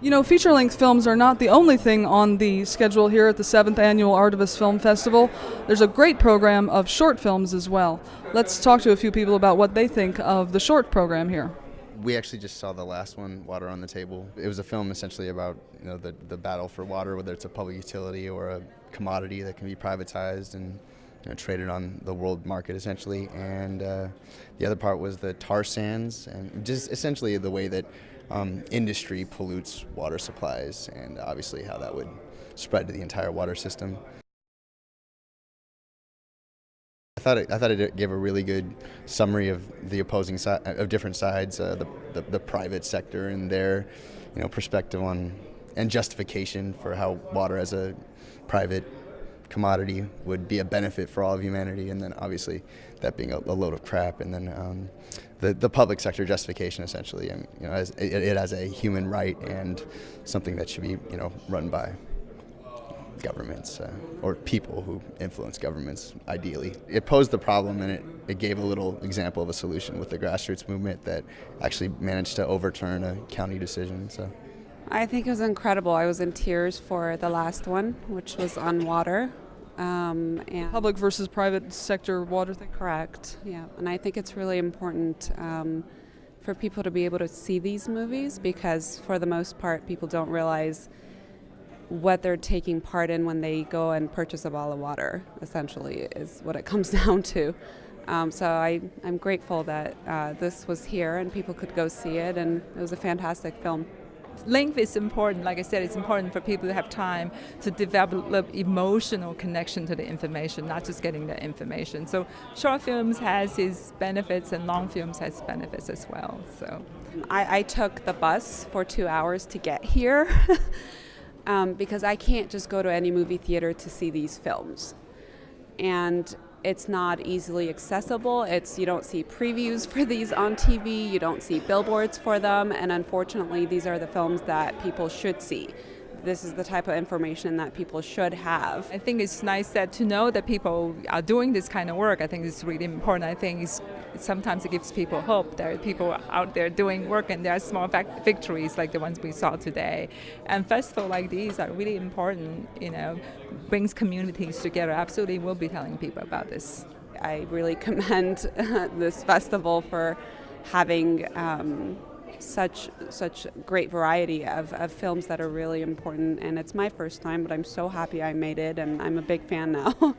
You know, feature-length films are not the only thing on the schedule here at the 7th Annual Artivist Film Festival. There's a great program of short films as well. Let's talk to a few people about what they think of the short program here. We actually just saw the last one, Water on the Table. It was a film essentially about the battle for water, whether it's a public utility or a commodity that can be privatized and traded on the world market essentially. And the other part was the tar sands and just essentially the way that industry pollutes water supplies and obviously how that would spread to the entire water system. I thought it gave a really good summary of the opposing side of different sides, the private sector and their perspective on and justification for how water as a private commodity would be a benefit for all of humanity, and then obviously that being a load of crap, and then the public sector justification essentially, and as it as a human right and something that should be run by governments or people who influence governments ideally. It posed the problem, and it gave a little example of a solution with the grassroots movement that actually managed to overturn a county decision. So I think it was incredible. I was in tears for the last one, which was on water. And Public versus private sector water thing? correct, yeah. And I think it's really important for people to be able to see these movies because for the most part people don't realize what they're taking part in when they go and purchase a bottle of water, essentially, is what it comes down to. So I'm grateful that this was here and people could go see it, and it was a fantastic film. Length is important. Like I said, it's important for people to have time to develop emotional connection to the information, not just getting the information. So short films has its benefits and long films has benefits as well. So I took the bus for 2 hours to get here because I can't just go to any movie theater to see these films. And it's not easily accessible. You don't see previews for these on TV, you don't see billboards for them, and unfortunately these are the films that people should see. This is the type of information that people should have. I think it's nice to know that people are doing this kind of work. I think it's really important. I think sometimes it gives people hope. There are people out there doing work, and there are small victories like the ones we saw today. And festivals like these are really important, brings communities together. Absolutely, we'll be telling people about this. I really commend this festival for having such great variety of films that are really important, and it's my first time, but I'm so happy I made it, and I'm a big fan now.